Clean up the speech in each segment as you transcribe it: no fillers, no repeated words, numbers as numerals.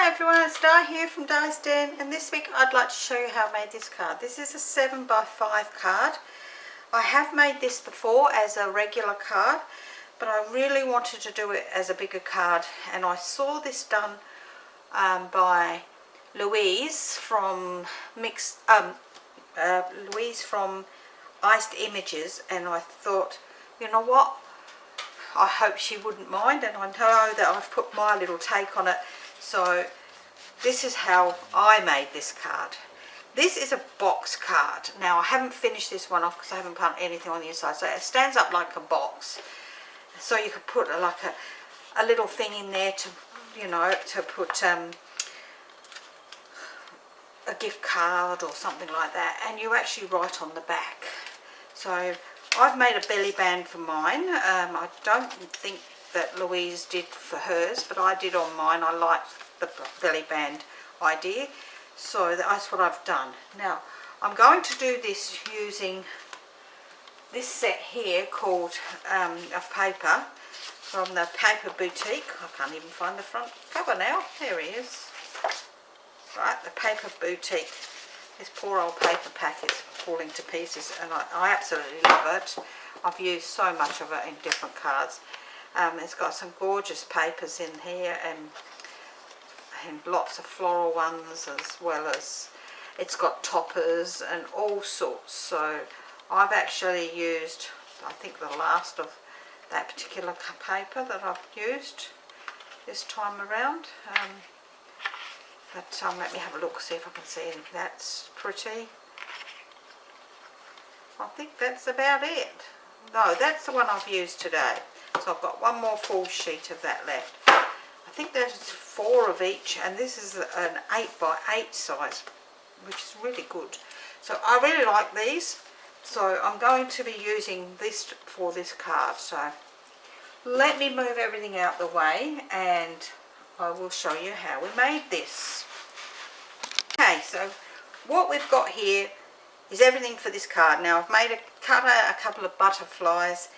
Hi everyone, it's Di here from Di's Den, and this week I'd like to show you how I made this card. This is a 7x5 card. I have made this before as a regular card, but I really wanted to do it as a bigger card, and I saw this done by Louise from Iced Images, and I thought, you know what, I hope she wouldn't mind, and I know that I've put my little take on it. So this is how I made this card. This is a box card. Now I haven't finished this one off because I haven't put anything on the inside, so it stands up like a box. So you could put like a little thing in there to, you know, to put a gift card or something like that, and you actually write on the back. So I've made a belly band for mine. I don't think that Louise did for hers, but I did on mine. I liked the belly band idea, so that's what I've done. Now I'm going to do this using this set here called of paper from the Paper Boutique. I can't even find the front cover now. There he is. Right, the Paper Boutique. This poor old paper pack is falling to pieces, and I absolutely love it. I've used so much of it in different cards. It's got some gorgeous papers in here, and lots of floral ones, as well as it's got toppers and all sorts. So I've actually used, I think, the last of that particular paper that I've used this time around. But let me have a look, see if I can see anything. That's pretty. I think that's about it. No, that's the one I've used today. So I've got one more full sheet of that left. I think there's 4 of each, and this is an 8x8 size, which is really good. So I really like these, so I'm going to be using this for this card. So let me move everything out the way, and I will show you how we made this. Okay, so what we've got here is everything for this card. Now I've made cut out a couple of butterflies,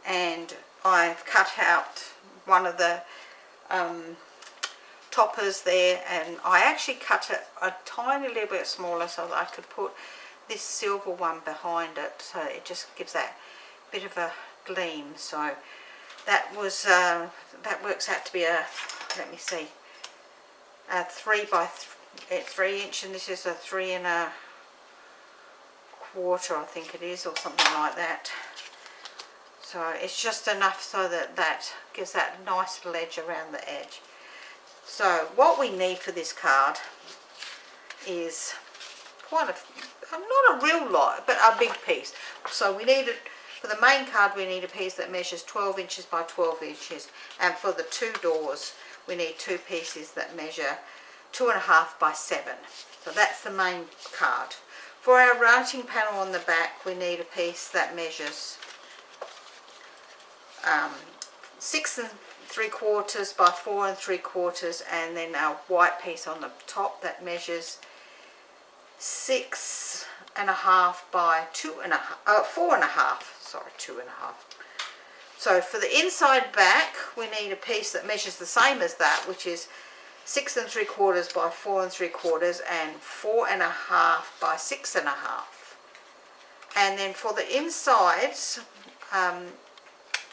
and I've cut out one of the toppers there, and I actually cut it a tiny little bit smaller so that I could put this silver one behind it, so it just gives that bit of a gleam. So that was that works out to be a, let me see, a 3 inch, and this is a 3 1/4, I think it is, or something like that. So it's just enough so that that gives that nice ledge around the edge. So what we need for this card is quite a, not a real lot, but a big piece. So we need it, for the main card we need a piece that measures 12 inches by 12 inches. And for the 2 doors we need 2 pieces that measure 2.5 by 7. So that's the main card. For our writing panel on the back we need a piece that measures 6 3/4 by 4 3/4, and then our white piece on the top that measures 6.5 by 4.5. Sorry, 2.5. So for the inside back we need a piece that measures the same as that, which is 6 3/4 by 4 3/4 and 4.5 by 6.5. And then for the insides,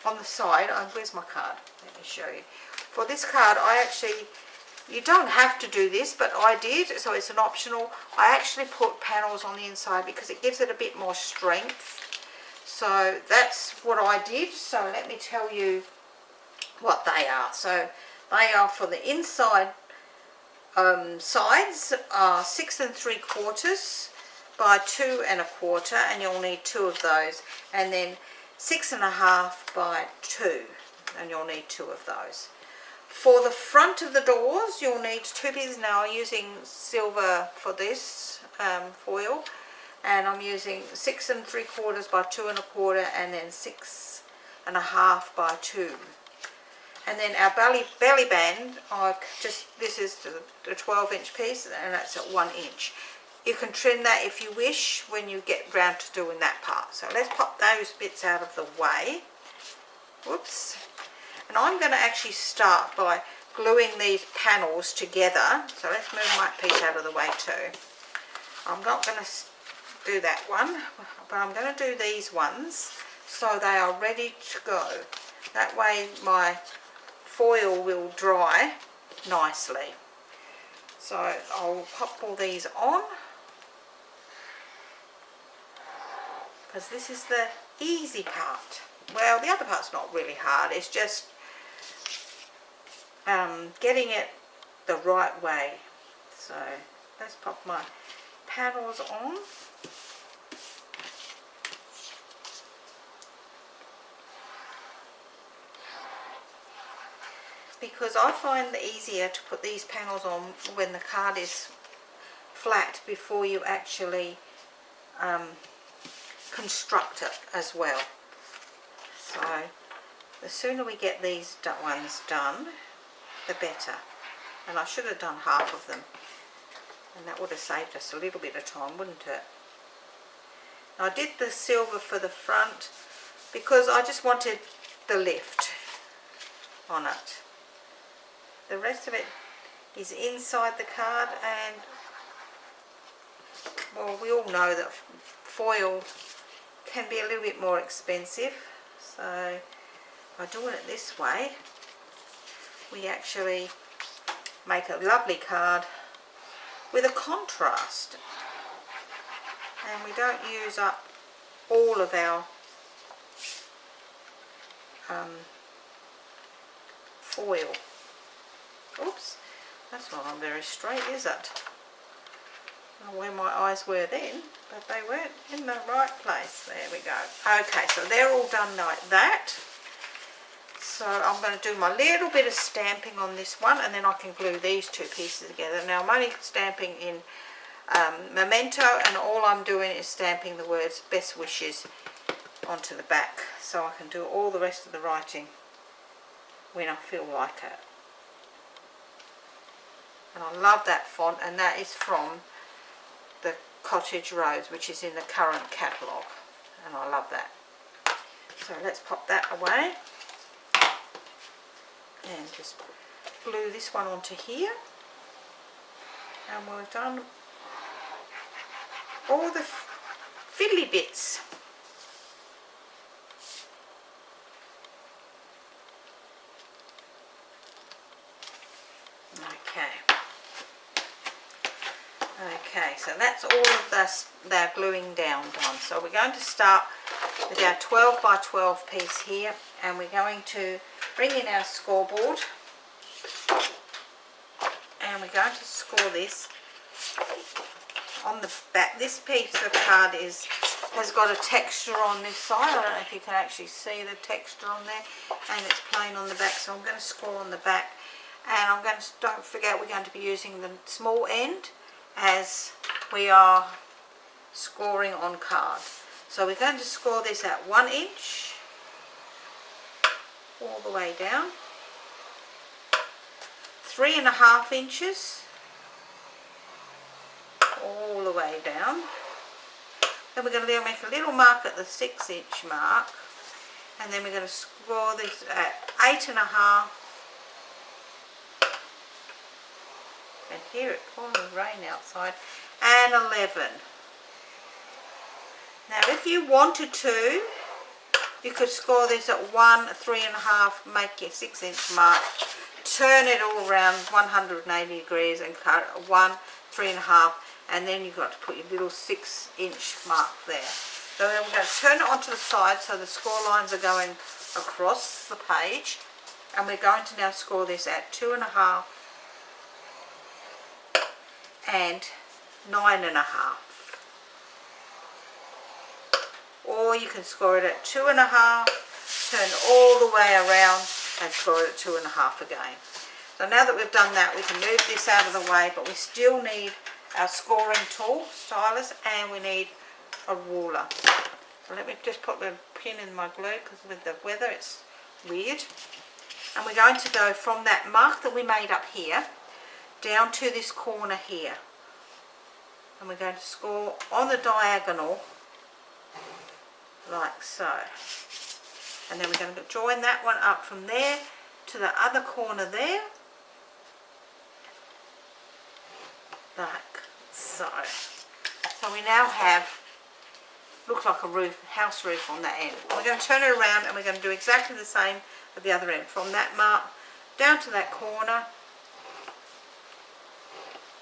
on the side, where's my card? Let me show you. For this card, I actually, you don't have to do this, but I did, so it's an optional. I actually put panels on the inside because it gives it a bit more strength. So that's what I did. So let me tell you what they are. So they are, for the inside sides, are 6 3/4 by 2 1/4, and you'll need 2 of those. And then 6.5 by 2, and you'll need 2 of those. For the front of the doors you'll need 2 pieces. Now I'm using silver for this foil, and I'm using 6 3/4 by 2 1/4, and then 6.5 by 2. And then our belly band, this is the 12-inch piece, and that's at 1 inch. You can trim that if you wish when you get round to doing that part. So let's pop those bits out of the way. Whoops. And I'm going to actually start by gluing these panels together. So let's move my piece out of the way too. I'm not going to do that one, but I'm going to do these ones so they are ready to go. That way my foil will dry nicely. So I'll pop all these on, because this is the easy part. Well, the other part's not really hard, it's just getting it the right way. So let's pop my panels on. Because I find it easier to put these panels on when the card is flat before you actually construct it as well. So the sooner we get these ones done, the better. And I should have done half of them, and that would have saved us a little bit of time, wouldn't it? Now, I did the silver for the front because I just wanted the lift on it. The rest of it is inside the card, and well, we all know that foil can be a little bit more expensive, so by doing it this way we actually make a lovely card with a contrast, and we don't use up all of our foil. Oops, that's not on very straight, is it? I don't know where my eyes were then, but they weren't in the right place. There we go. Okay, so they're all done like that. So I'm going to do my little bit of stamping on this one, and then I can glue these two pieces together. Now I'm only stamping in Memento, and all I'm doing is stamping the words best wishes onto the back, so I can do all the rest of the writing when I feel like it. And I love that font, and that is from the Cottage Rose, which is in the current catalogue, and I love that. So let's pop that away and just glue this one onto here, and we've done all the fiddly bits. Okay, so that's all of this, their gluing down done. So we're going to start with our 12 by 12 piece here, and we're going to bring in our scoreboard, and we're going to score this on the back. This piece of card has got a texture on this side. I don't know if you can actually see the texture on there, and it's plain on the back, so I'm going to score on the back. And I'm going to, don't forget, we're going to be using the small end as we are scoring on card. So we're going to score this at 1 inch all the way down, 3.5 inches all the way down. Then we're going to make a little mark at the 6 inch mark, and then we're going to score this at 8.5. And here it's pouring rain outside, and 11. Now if you wanted to, you could score this at 1, 3.5, make your 6 inch mark, turn it all around 180 degrees and cut it at 1, 3.5, and then you've got to put your little 6 inch mark there. So then we're going to turn it onto the side so the score lines are going across the page, and we're going to now score this at 2.5 and 9.5, or you can score it at 2.5, turn all the way around and score it at 2.5 again. So now that we've done that, we can move this out of the way, but we still need our scoring tool, stylus, and we need a ruler. So let me just put the pin in my glue, because with the weather it's weird. And we're going to go from that mark that we made up here down to this corner here, and we're going to score on the diagonal like so, and then we're going to join that one up from there to the other corner there, like so. So we now have, looks like a roof, house roof on that end. We're going to turn it around and we're going to do exactly the same at the other end, from that mark down to that corner,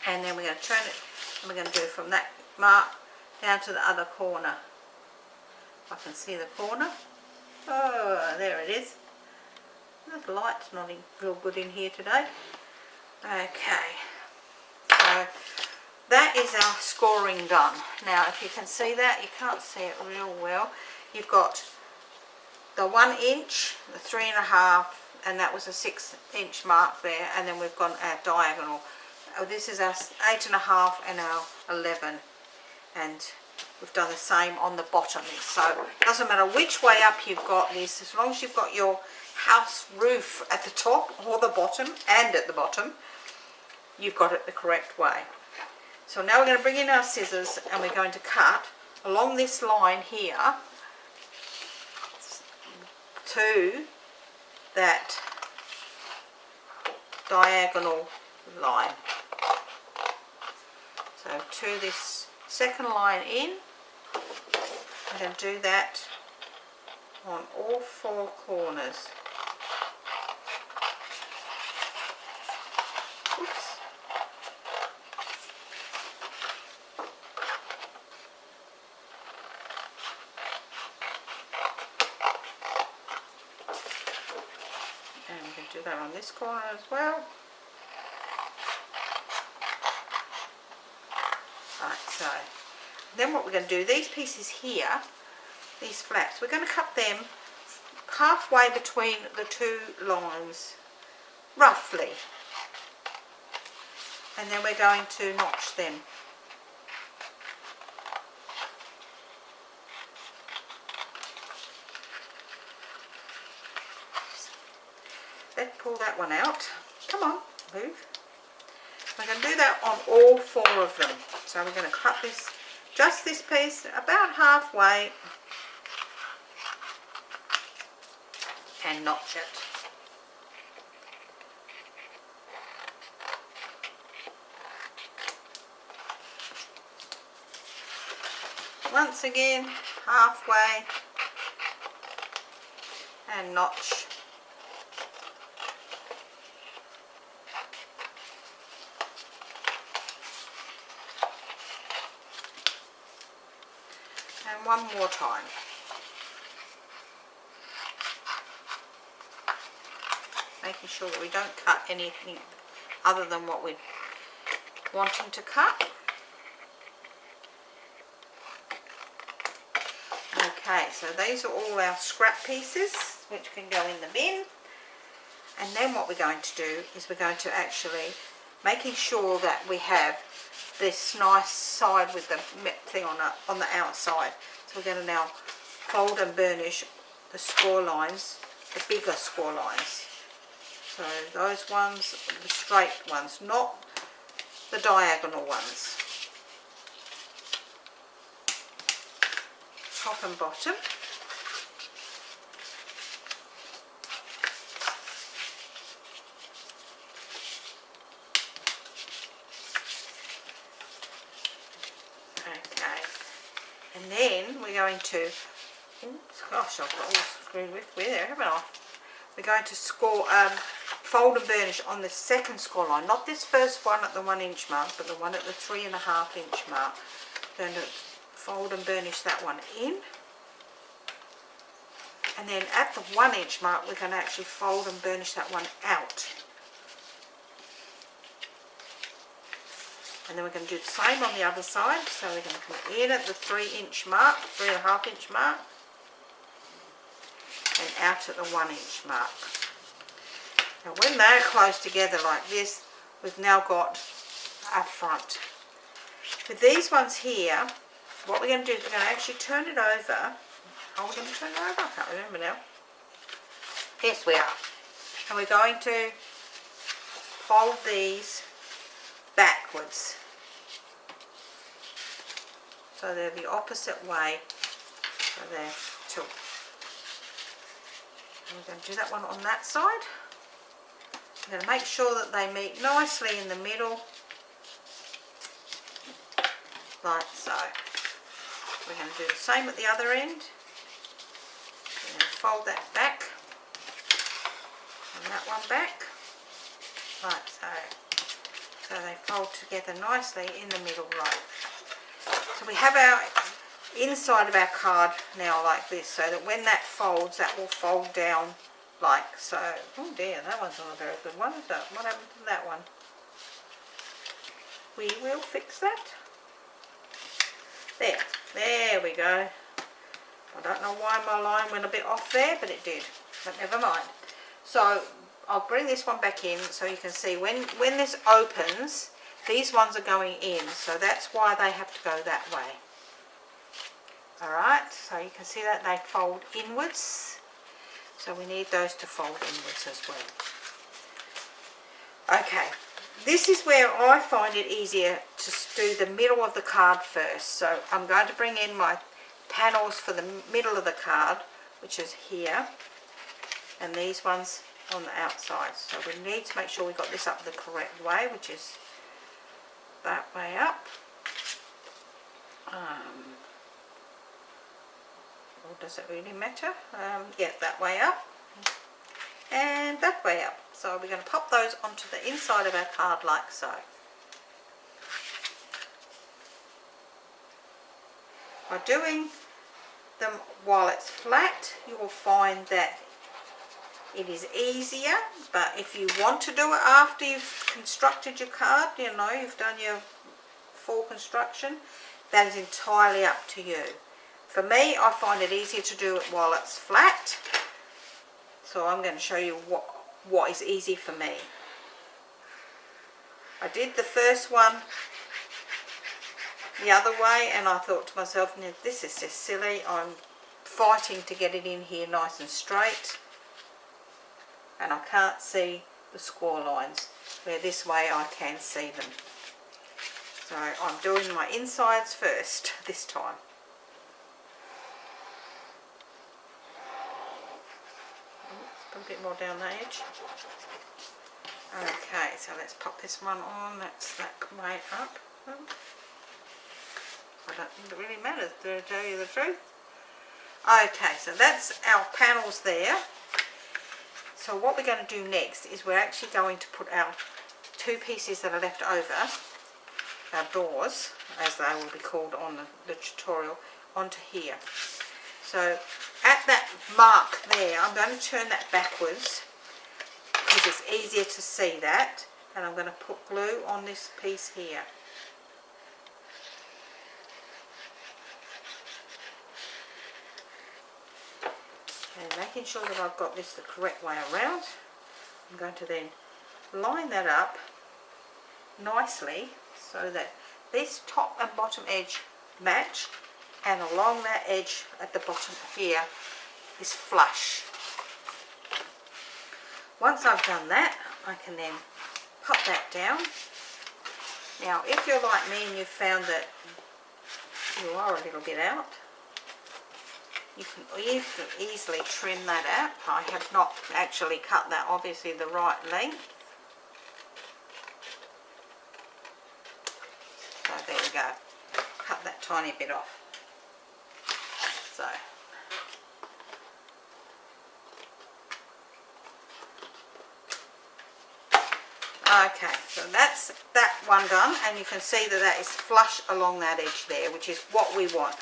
and then we're going to turn it and we're going to do it from that mark down to the other corner. I can see the corner. Oh, there it is. The light's not real good in here today. Okay, so that is our scoring done. Now if you can see that, you can't see it real well. You've got the 1 inch, the 3.5, and that was a 6-inch mark there, and then we've got our diagonal. This is our 8.5 and our 11, and we've done the same on the bottom. So it doesn't matter which way up you've got this, as long as you've got your house roof at the top or the bottom, and at the bottom, you've got it the correct way. So now we're going to bring in our scissors and we're going to cut along this line here to that diagonal line. So to this second line in, I'm going to do that on all 4 corners. Oops. And we can do that on this corner as well. Right, so then what we're going to do, these pieces here, these flaps, we're going to cut them halfway between the 2 lines, roughly. And then we're going to notch them. Let's pull that one out. Come on, move. We're going to do that on all 4 of them. So we're going to cut this, just this piece, about halfway, and notch it. Once again, halfway, and notch. And one more time. Making sure that we don't cut anything other than what we're wanting to cut. Okay, so these are all our scrap pieces which can go in the bin. And then what we're going to do is we're going to actually, making sure that we have this nice side with the thing on the outside. So we're going to now fold and burnish the score lines, the bigger score lines. So those ones, the straight ones, not the diagonal ones. Top and bottom. Okay, and then we're going to, oops, gosh, I've got all screwed with there, haven't I? We're going to score, fold and burnish on the second score line, not this first one at the 1 inch mark, but the one at the 3.5 inch mark. We're going to fold and burnish that one in, and then at the 1 inch mark we're going to actually fold and burnish that one out. And then we're going to do the same on the other side. So we're going to come in at the 3 inch mark, 3.5 inch mark, and out at the 1 inch mark. Now when they're close together like this, we've now got our front. With these ones here, what we're going to do is we're going to actually turn it over. Are we going to turn it over? I can't remember now. Yes, we are. And we're going to fold these backwards. So they're the opposite way. So they're two. And we're going to do that one on that side. We're going to make sure that they meet nicely in the middle. like so. We're going to do the same at the other end. We're going to fold that back and that one back, like so. So they fold together nicely in the middle, right. So we have our inside of our card now like this, so that when that folds, that will fold down like so. Oh dear, that one's not a very good one, is it? What happened to that one? We will fix that. There we go. I don't know why my line went a bit off there, but it did. But never mind. So I'll bring this one back in so you can see when this opens, these ones are going in. So that's why they have to go that way. Alright, so you can see that they fold inwards. So we need those to fold inwards as well. Okay, this is where I find it easier to do the middle of the card first. So I'm going to bring in my panels for the middle of the card, which is here, and these ones on the outside. So we need to make sure we got this up the correct way, which is that way up. Or does it really matter? Yeah, that way up and that way up. So we're going to pop those onto the inside of our card like so. By doing them while it's flat, you will find that it is easier, but if you want to do it after you've constructed your card, you know, you've done your full construction, that is entirely up to you. For me, I find it easier to do it while it's flat, so I'm going to show you what is easy for me. I did the first one the other way, and I thought to myself, no, this is just silly. I'm fighting to get it in here nice and straight, and I can't see the score lines, where this way I can see them. So I'm doing my insides first this time. Put a bit more down the edge. Okay, so let's pop this one on. That's that way up. I don't think it really matters, to tell you the truth. Okay, so that's our panels there. So what we're going to do next is we're actually going to put our two pieces that are left over, our doors, as they will be called on the tutorial, onto here. So at that mark there, I'm going to turn that backwards because it's easier to see that, and I'm going to put glue on this piece here. And making sure that I've got this the correct way around, I'm going to then line that up nicely so that this top and bottom edge match, and along that edge at the bottom here is flush. Once I've done that, I can then pop that down. Now if you're like me and you've found that you are a little bit out, you can easily trim that out. I have not actually cut that obviously the right length. So there we go. Cut that tiny bit off. So okay, so that's that one done, and you can see that that is flush along that edge there, which is what we want.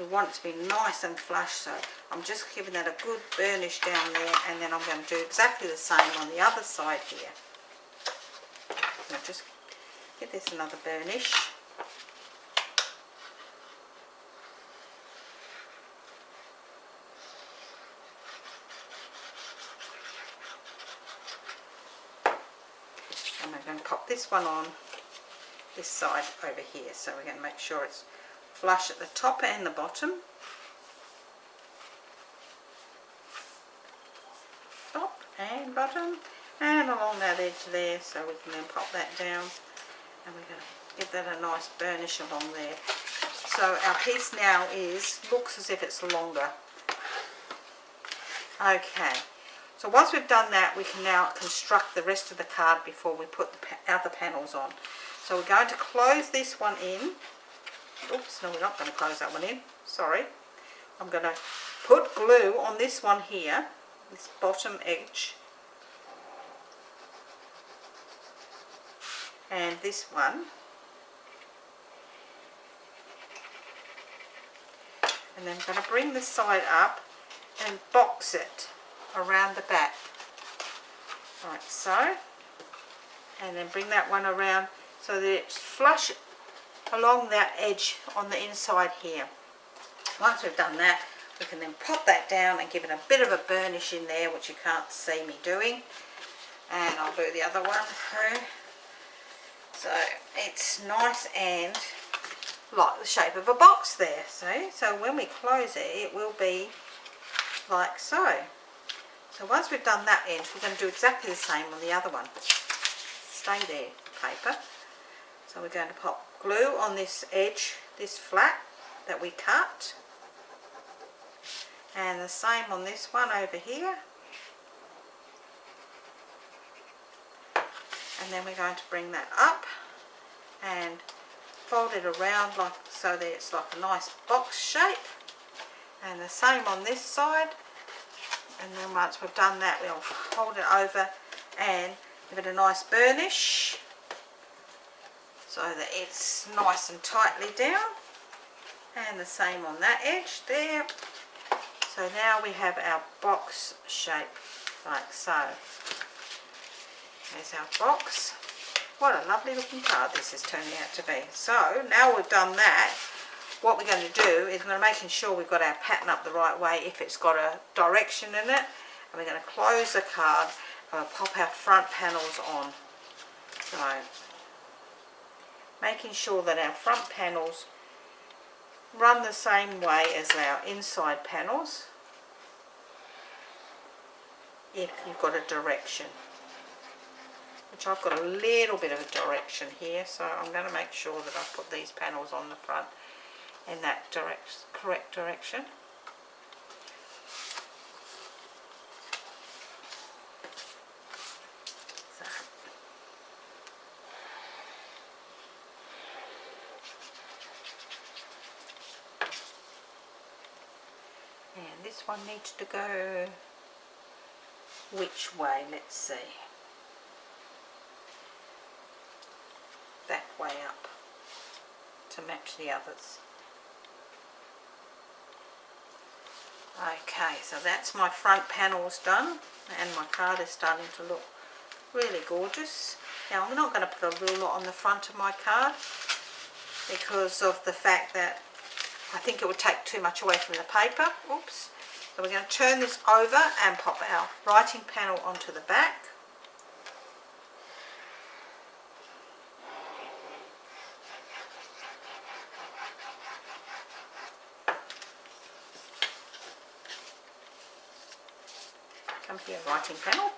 We want it to be nice and flush, so I'm just giving that a good burnish down there, and then I'm going to do exactly the same on the other side here. I'll just give this another burnish. And we're going to pop this one on this side over here, so we're going to make sure it's flush at the top and the bottom. Top and bottom, and along that edge there, so we can then pop that down, and we're going to give that a nice burnish along there. So our piece now looks as if it's longer. Okay, so once we've done that, we can now construct the rest of the card before we put the other panels on. So we're going to close this one in oops, no, we're not going to close that one in, sorry. I'm going to put glue on this one here, this bottom edge, and this one, and then I'm going to bring this side up and box it around the back, like so, and then bring that one around so that it's flush along that edge on the inside here. Once we've done that, we can then pop that down and give it a bit of a burnish in there, which you can't see me doing, and I'll do the other one too. So it's nice and like the shape of a box there, see? So when we close it, it will be like so. So once we've done that end, we're going to do exactly the same on the other one. Stay there, paper. So we're going to pop glue on this edge, this flap that we cut, and the same on this one over here. And then we're going to bring that up and fold it around like so that it's like a nice box shape, and the same on this side. And then once we've done that, we'll fold it over and give it a nice burnish so that it's nice and tightly down, and the same on that edge there. So now we have our box shape like so. There's our box. What a lovely looking card this is turning out to be. So now we've done that, what we're going to do is we're going to making sure we've got our pattern up the right way if it's got a direction in it, and we're going to close the card and we'll pop our front panels on. So making sure that our front panels run the same way as our inside panels if you've got a direction, which I've got a little bit of a direction here, so I'm going to make sure that I put these panels on the front in that correct direction. So. And this one needs to go which way? Let's see. That way up to match the others. Okay, so that's my front panels done, and my card is starting to look really gorgeous. Now I'm not going to put a ruler on the front of my card because of the fact that I think it would take too much away from the paper. Oops. So we're going to turn this over and pop our writing panel onto the back. Come here, writing panel.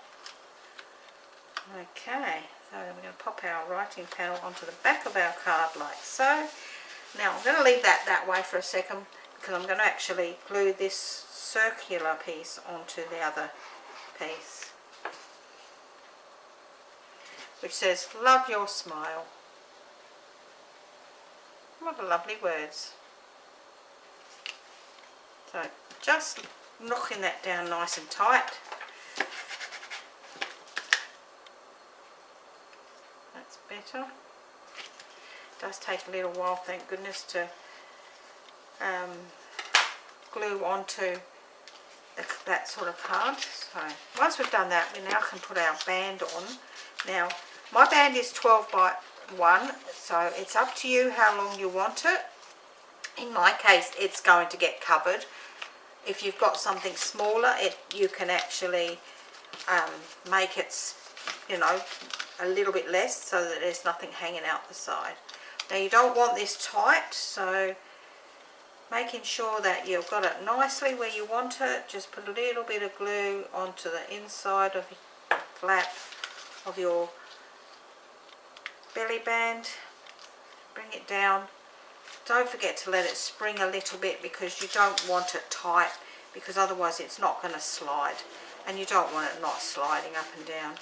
Okay, so we're going to pop our writing panel onto the back of our card like so. Now I'm going to leave that way for a second because I'm going to actually glue this circular piece onto the other piece, which says "Love your smile." What a lovely words. So just knocking that down nice and tight. That's better. It does take a little while, thank goodness, to glue onto that sort of card. So once we've done that, we now can put our band on. Now my band is 12 by 1, so it's up to you how long you want it. In my case, it's going to get covered. If you've got something smaller, you can actually make it, you know, a little bit less so that there's nothing hanging out the side. Now you don't want this tight, so making sure that you've got it nicely where you want it, just put a little bit of glue onto the inside of the flap of your belly band. Bring it down. Don't forget to let it spring a little bit because you don't want it tight, because otherwise it's not going to slide, and you don't want it not sliding up and down.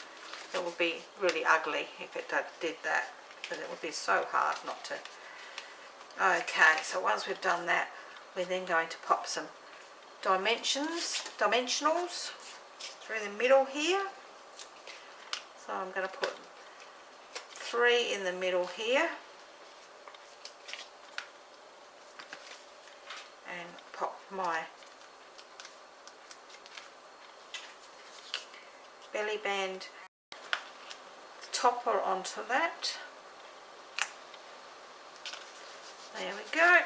It would be really ugly if it did that, because it would be so hard not to Okay, so once we've done that, we're then going to pop some dimensionals through the middle here. So I'm going to put 3 in the middle here and pop my belly band topper onto that. There we go.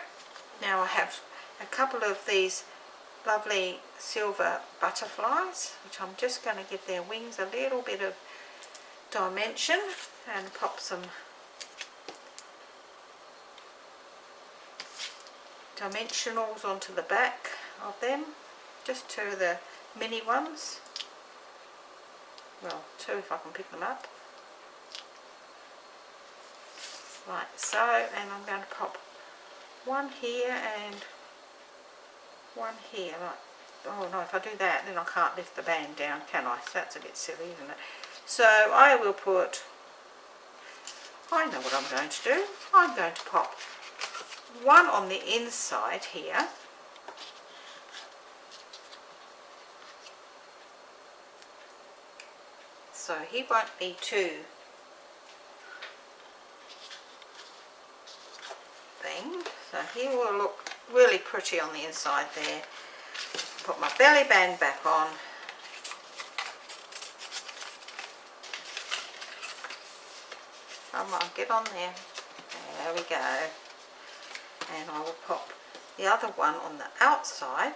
Now I have a couple of these lovely silver butterflies, which I'm just going to give their wings a little bit of dimension and pop some dimensionals onto the back of them, just 2 of the mini ones, well 2 if I can pick them up, like so. And I'm going to pop 1 here and 1 here, like, oh no, if I do that then I can't lift the band down, can I? So that's a bit silly, isn't it? So I will put, I know what I'm going to do. I'm going to pop 1 on the inside here, so he won't be too thing. So he will look really pretty on the inside there. Put my belly band back on. Come on, get on there. There we go. And I will pop the other one on the outside.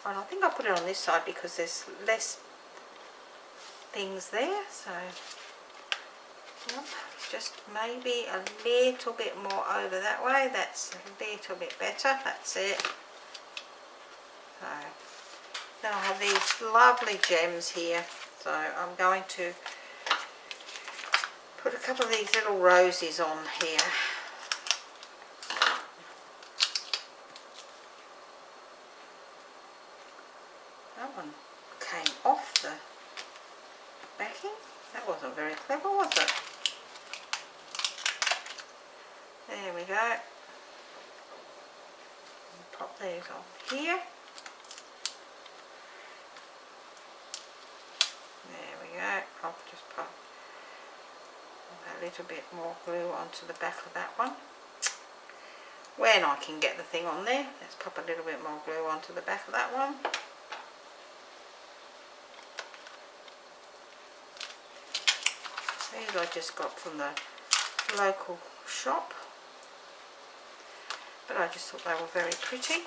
And I think I'll put it on this side because there's less things there. So, yep, just maybe a little bit more over that way. That's a little bit better. That's it. So, then I have these lovely gems here. So I'm going to put a couple of these little roses on here. That one came off the backing. That wasn't very clever, was it? There we go. Pop these on here. I'll just put a little bit more glue onto the back of that one. When I can get the thing on there, let's pop a little bit more glue onto the back of that one. These I just got from the local shop, but I just thought they were very pretty.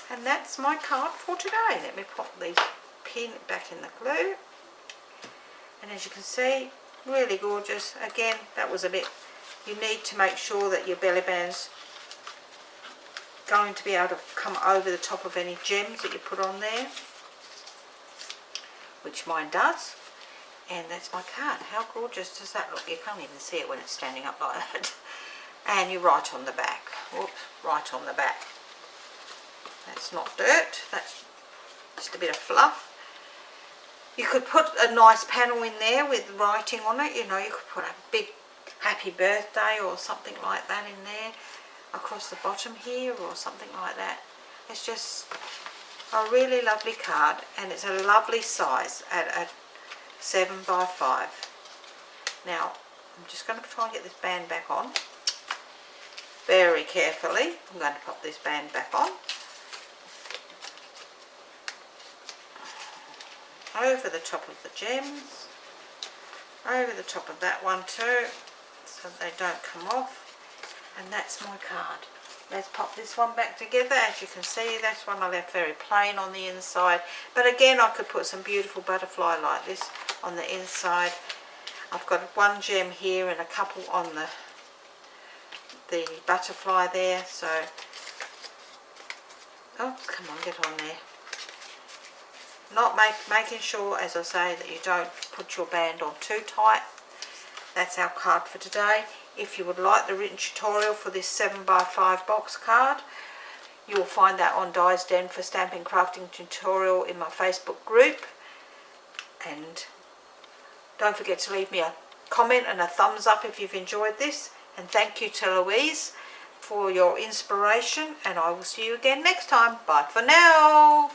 And that's my card for today. Let me pop these pin back in the glue. And as you can see, really gorgeous. Again, that was a bit, you need to make sure that your belly band's going to be able to come over the top of any gems that you put on there, which mine does. And that's my card. How gorgeous does that look? You can't even see it when it's standing up like that. And you're right on the back. Whoops, right on the back. That's not dirt, that's just a bit of fluff. You could put a nice panel in there with writing on it, you know, you could put a big happy birthday or something like that in there across the bottom here or something like that. It's just a really lovely card, and it's a lovely size at a 7 by 5. Now I'm just going to try and get this band back on very carefully. I'm going to pop this band back on over the top of the gems, over the top of that one too, so they don't come off. And that's my card. Let's pop this one back together. As you can see, that's one I left very plain on the inside, but again I could put some beautiful butterfly like this on the inside. I've got one gem here and a couple on the butterfly there, so oh, come on, get on there. Not making sure, as I say, that you don't put your band on too tight. That's our card for today. If you would like the written tutorial for this 7 by 5 box card, you will find that on Di's Den for Stamping Crafting Tutorial in my Facebook group. And don't forget to leave me a comment and a thumbs up if you've enjoyed this. And thank you to Louise for your inspiration, and I will see you again next time. Bye for now.